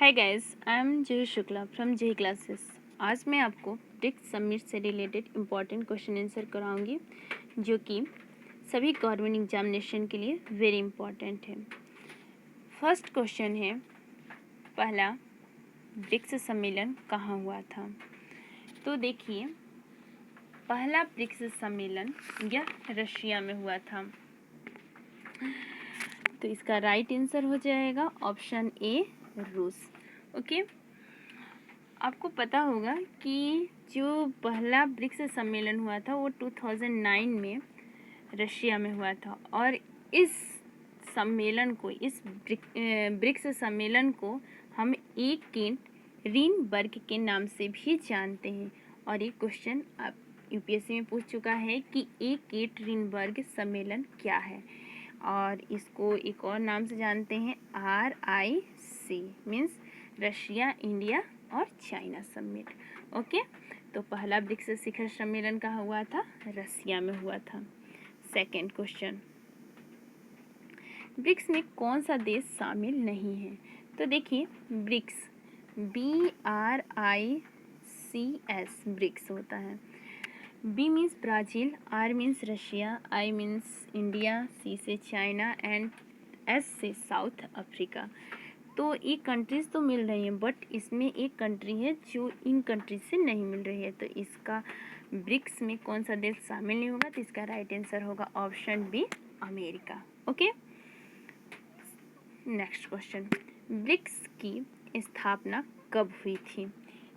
Hi guys, I am जय Shukla from जय classes. आज मैं आपको ब्रिक्स समिट से रिलेटेड इम्पॉर्टेंट क्वेश्चन आंसर कराऊंगी जो कि सभी गवर्नमेंट एग्जामिनेशन के लिए वेरी इंपॉर्टेंट है। फर्स्ट क्वेश्चन है, पहला ब्रिक्स सम्मेलन कहाँ हुआ था? तो देखिए, पहला ब्रिक्स सम्मेलन यह रशिया में हुआ था। तो इसका राइट आंसर हो जाएगा ऑप्शन ए, रूस। ओके, आपको पता होगा कि जो पहला ब्रिक्स सम्मेलन हुआ था वो 2009 में रशिया में हुआ था और इस सम्मेलन को, इस ब्रिक्स सम्मेलन को हम एक केंट रीनबर्ग के नाम से भी जानते हैं। और ये क्वेश्चन आप यूपीएससी में पूछ चुका है कि एक केंट रीनबर्ग सम्मेलन क्या है, और इसको एक और नाम से जानते हैं RIC, मीन्स रशिया, इंडिया और चाइना समिट। ओके, तो पहला ब्रिक्स शिखर सम्मेलन कहाँ हुआ था? रशिया में हुआ था। सेकेंड क्वेश्चन, ब्रिक्स में कौन सा देश शामिल नहीं है? तो देखिए, ब्रिक्स BRICS ब्रिक्स होता है। B means Brazil, R means Russia, I means India, C से चाइना एंड S से साउथ अफ्रीका। तो ये कंट्रीज़ तो मिल रही हैं, बट इसमें एक कंट्री है जो इन कंट्रीज से नहीं मिल रही है। तो इसका ब्रिक्स में कौन सा देश शामिल नहीं होगा? तो इसका राइट आंसर होगा option B, America. Okay, next question, BRICS की स्थापना कब हुई थी?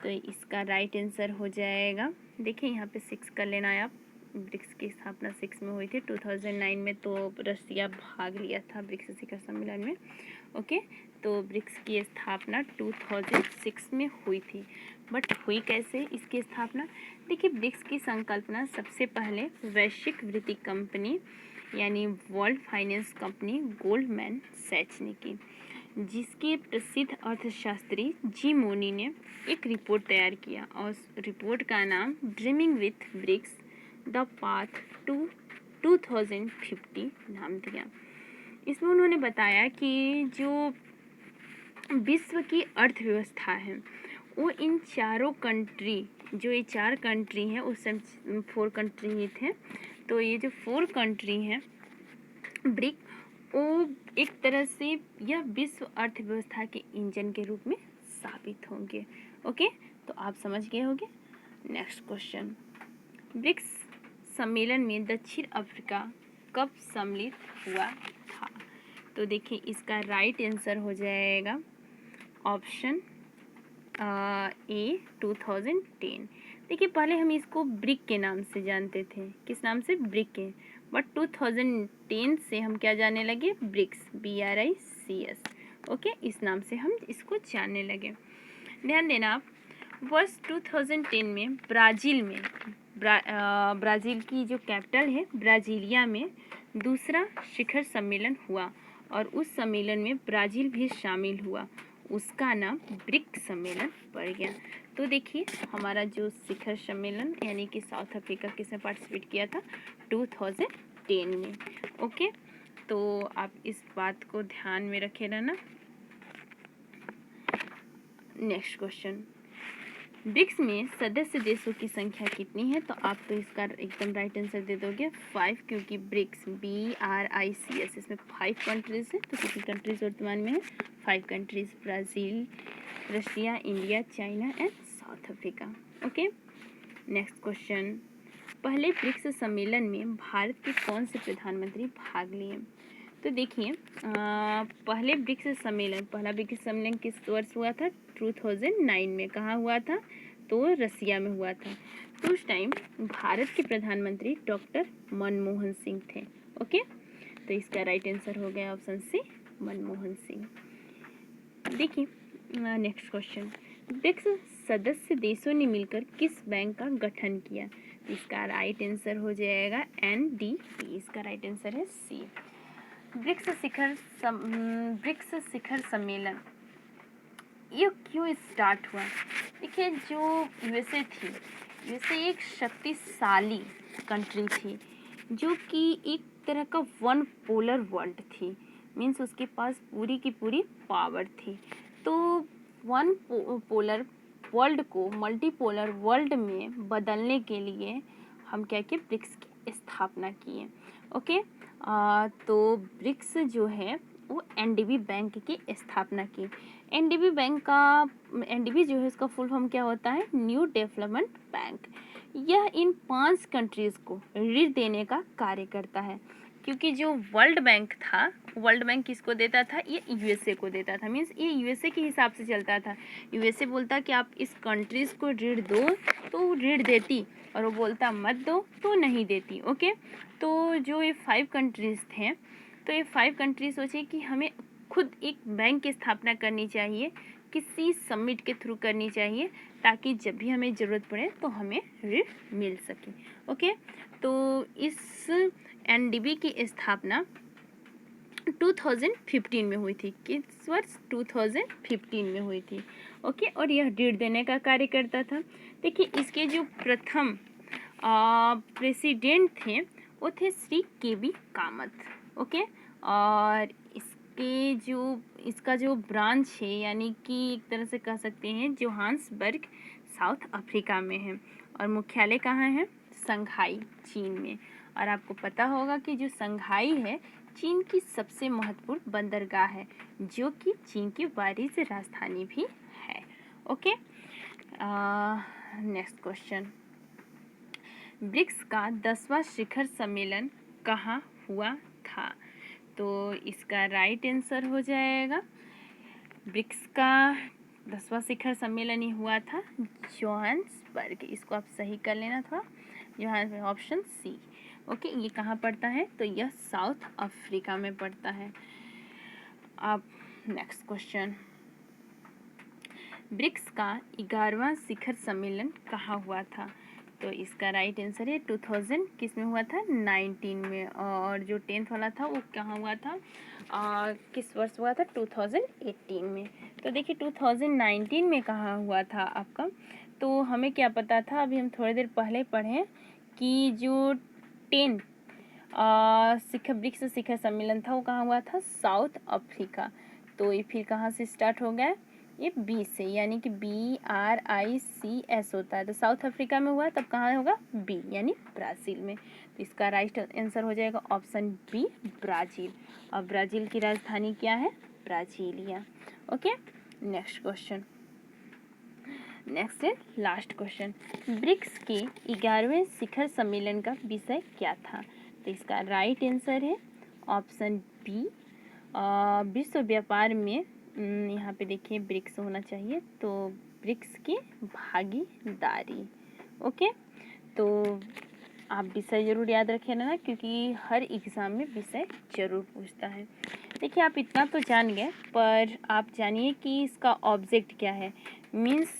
तो इसका राइट आंसर हो जाएगा, देखिए यहाँ पे 6 कर लेना है आप। ब्रिक्स की स्थापना 6 में हुई थी 2009 में, तो रशिया भाग लिया था ब्रिक्स शिखर सम्मेलन में। ओके, तो ब्रिक्स की स्थापना 2006 में हुई थी। बट हुई कैसे इसकी स्थापना? देखिए, ब्रिक्स की संकल्पना सबसे पहले वैश्विक वित्तीय कंपनी यानी world finance company Goldman Sachs ने की, जिसके प्रसिद्ध अर्थशास्त्री जी मोनी ने एक रिपोर्ट तैयार किया और उस रिपोर्ट का नाम dreaming with BRICS the path to 2050 नाम दिया। इसमें उन्होंने बताया कि जो विश्व की अर्थव्यवस्था है वो इन चारों कंट्री, जो ये 4 कंट्री हैं, उस समय 4 कंट्री ही थे, तो ये जो 4 कंट्री हैं ब्रिक, वो एक तरह से यह विश्व अर्थव्यवस्था के इंजन के रूप में साबित होंगे। ओके, तो आप समझ गए होंगे। नेक्स्ट क्वेश्चन, ब्रिक्स सम्मेलन में दक्षिण अफ्रीका कब सम्मिलित हुआ था? तो देखिए, इसका राइट आंसर हो जाएगा ऑप्शन ए, 2010। देखिए, पहले हम इसको ब्रिक के नाम से जानते थे। किस नाम से? ब्रिक के। बट 2010 से हम क्या जानने लगे? BRICS, BRICS। ओके, इस नाम से हम इसको जानने लगे। ध्यान देना आप, वर्ष 2010 में ब्राज़ील में ब्राज़ील की जो कैपिटल है ब्राज़ीलिया में दूसरा शिखर सम्मेलन हुआ और उस सम्मेलन में ब्राज़ील भी शामिल हुआ। उसका नाम ब्रिक्स सम्मेलन पड़ गया। तो देखिए, हमारा जो शिखर सम्मेलन यानी कि साउथ अफ्रीका किसने पार्टिसिपेट किया था? 2010 में। ओके, तो आप इस बात को ध्यान में रखे रहना। नेक्स्ट क्वेश्चन, ब्रिक्स में सदस्य देशों की संख्या कितनी है? तो आप तो इसका एकदम राइट आंसर दे दोगे 5, क्योंकि ब्रिक्स BRICS इसमें 5 कंट्रीज हैं। तो कितनी कंट्रीज वर्तमान में है? 5 countries, Brazil, Russia, India, China and south Africa. Okay, next question, पहले ब्रिक्स सम्मेलन में भारत के कौन से प्रधानमंत्री भाग लिए? तो देखिए, पहला ब्रिक्स सम्मेलन किस वर्ष हुआ था? 2009 में। कहाँ हुआ था? तो रसिया में हुआ था। तो उस टाइम भारत के प्रधानमंत्री डॉक्टर मनमोहन सिंह थे। ओके, तो इसका राइट आंसर हो गया ऑप्शन सी, मनमोहन सिंह। देखिए, नेक्स्ट क्वेश्चन, ब्रिक्स सदस्य देशों ने मिलकर किस बैंक का गठन किया? इसका राइट आंसर हो जाएगा NDP। इसका राइट आंसर है सी। ब्रिक्स शिखर सम्मेलन ये क्यों स्टार्ट हुआ? देखिए, जो यूएसए थी, यूएसए एक शक्तिशाली कंट्री थी जो कि एक तरह का वन पोलर वर्ल्ड थी, मीन्स उसके पास पूरी की पूरी पावर थी। तो वन पोलर वर्ल्ड को मल्टीपोलर वर्ल्ड में बदलने के लिए हम क्या किए, ब्रिक्स की स्थापना किए। ओके, तो ब्रिक्स जो है वो एनडीबी बैंक की स्थापना की। एनडीबी बैंक का एनडीबी जो है उसका फुल फॉर्म क्या होता है, न्यू डेवलपमेंट बैंक। यह इन 5 कंट्रीज़ को ऋण देने का कार्य करता है, क्योंकि जो वर्ल्ड बैंक था, वर्ल्ड बैंक किसको देता था, ये यूएसए को देता था। मीन्स ये यूएसए के हिसाब से चलता था। यूएसए बोलता कि आप इस कंट्रीज़ को ऋण दो तो ऋण देती, और वो बोलता मत दो तो नहीं देती। ओके, तो जो ये 5 कंट्रीज़ थे, तो ये 5 कंट्रीज सोचे कि हमें खुद एक बैंक की स्थापना करनी चाहिए, किसी समिट के थ्रू करनी चाहिए, ताकि जब भी हमें ज़रूरत पड़े तो हमें ऋण मिल सके। ओके, तो इस एनडीबी की स्थापना 2015 में हुई थी। किस वर्ष, 2015 में हुई थी। ओके, और यह ऋण देने का कार्य करता था। देखिए, इसके जो प्रथम प्रेसिडेंट थे वो थे श्री के.वी. कामत। ओके, और इसका जो ब्रांच है, यानी कि एक तरह से कह सकते हैं जोहान्सबर्ग साउथ अफ्रीका में है, और मुख्यालय कहाँ है, संघाई चीन में। और आपको पता होगा कि जो संघाई है चीन की सबसे महत्वपूर्ण बंदरगाह है, जो कि चीन की वाणिज्य राजधानी भी है। ओके, नेक्स्ट क्वेश्चन, ब्रिक्स का 10वां शिखर सम्मेलन कहाँ हुआ था? तो इसका राइट आंसर हो जाएगा, ब्रिक्स का 10वां शिखर सम्मेलन ही हुआ था जोहान्सबर्ग। इसको आप सही कर लेना था, जोहान्सबर्ग, ऑप्शन सी। ओके, ये कहाँ पड़ता है, तो यह साउथ अफ्रीका में पड़ता है। अब नेक्स्ट क्वेश्चन, ब्रिक्स का 11वां शिखर सम्मेलन कहाँ हुआ था? तो इसका राइट आंसर है 2000 किस में हुआ था, 19 में। और जो 10th वाला था वो कहाँ हुआ था, किस वर्ष हुआ था, 2018 में। तो देखिए 2019 में कहाँ हुआ था आपका, तो हमें क्या पता था, अभी हम थोड़ी देर पहले पढ़े कि जो 10 ब्रिक्स शिखर सम्मेलन था वो कहाँ हुआ था, साउथ अफ्रीका। तो ये फिर कहाँ से स्टार्ट हो गया, ये बी से, यानी कि BRICS होता है, तो साउथ अफ्रीका में हुआ, तब कहाँ होगा, बी यानी ब्राज़ील में। तो इसका राइट आंसर हो जाएगा ऑप्शन बी, ब्राज़ील। और ब्राज़ील की राजधानी क्या है, Brasilia. Okay, next question, next है लास्ट क्वेश्चन, ब्रिक्स के 11वें शिखर सम्मेलन का विषय क्या था? तो इसका राइट आंसर है ऑप्शन बी, विश्व व्यापार में, यहाँ पे देखिए ब्रिक्स होना चाहिए, तो ब्रिक्स की भागीदारी। ओके, तो आप विषय ज़रूर याद रखें ना, क्योंकि हर एग्ज़ाम में विषय ज़रूर पूछता है। देखिए, आप इतना तो जान गए, पर आप जानिए कि इसका ऑब्जेक्ट क्या है। मीन्स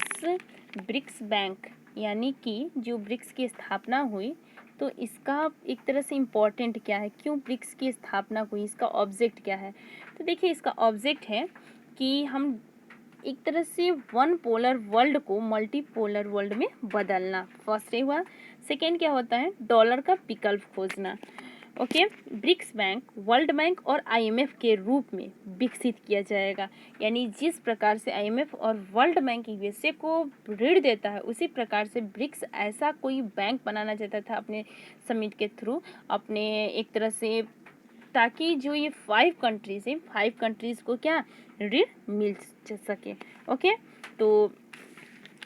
ब्रिक्स बैंक, यानी कि जो ब्रिक्स की स्थापना हुई, तो इसका एक तरह से इम्पोर्टेंट क्या है, क्यों ब्रिक्स की स्थापना हुई, इसका ऑब्जेक्ट क्या है? तो देखिए, इसका ऑब्जेक्ट है कि हम एक तरह से वन पोलर वर्ल्ड को मल्टीपोलर वर्ल्ड में बदलना, फर्स्ट ये हुआ। सेकेंड क्या होता है, डॉलर का विकल्प खोजना। Okay, BRICS bank world bank और IMF के रूप में विकसित किया जाएगा, यानी जिस प्रकार से IMF और वर्ल्ड बैंक यूएसए को ऋण देता है, उसी प्रकार से ब्रिक्स ऐसा कोई बैंक बनाना चाहता था अपने समिट के थ्रू, अपने एक तरह से, ताकि जो ये 5 कंट्रीज़ हैं, 5 कंट्रीज़ को क्या ऋण मिल सके। ओके, तो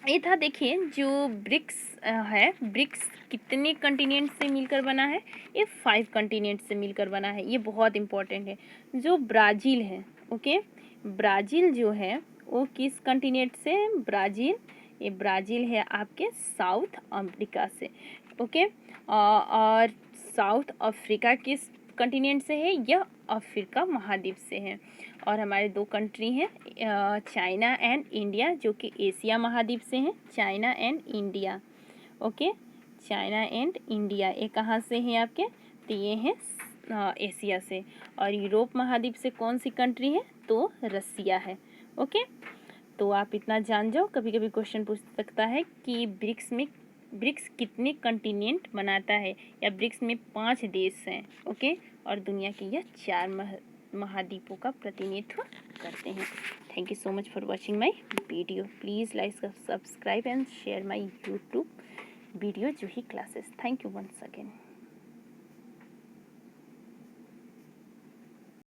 ये था। देखिए, जो ब्रिक्स है, ब्रिक्स कितने कंटिनेंट से मिलकर बना है, ये 5 कंटिनेंट से मिलकर बना है, ये बहुत इंपॉर्टेंट है। जो ब्राज़ील है, ओके, ब्राज़ील जो है वो किस कंटिनेंट से, ब्राज़ील, ये ब्राज़ील है आपके साउथ अफ्रीका से। ओके, और साउथ अफ्रीका किस कंटिनेंट से है, यह अफ्रीका महाद्वीप से है। और हमारे 2 कंट्री हैं, चाइना एंड इंडिया, जो कि एशिया महाद्वीप से हैं, China and India. Okay, China and India ये कहाँ से हैं आपके, तो ये हैं एशिया से। और यूरोप महाद्वीप से कौन सी कंट्री है, तो रसिया है। ओके, तो आप इतना जान जाओ, कभी कभी क्वेश्चन पूछ सकता है कि ब्रिक्स कितने कंटिनेंट बनाता है, या ब्रिक्स में 5 देश हैं। ओके, और दुनिया की यह 4 महाद्वीपों का प्रतिनिधित्व करते हैं। Thank you so much for watching my video. Please like, subscribe and share my YouTube video Juhi classes. Thank you once again.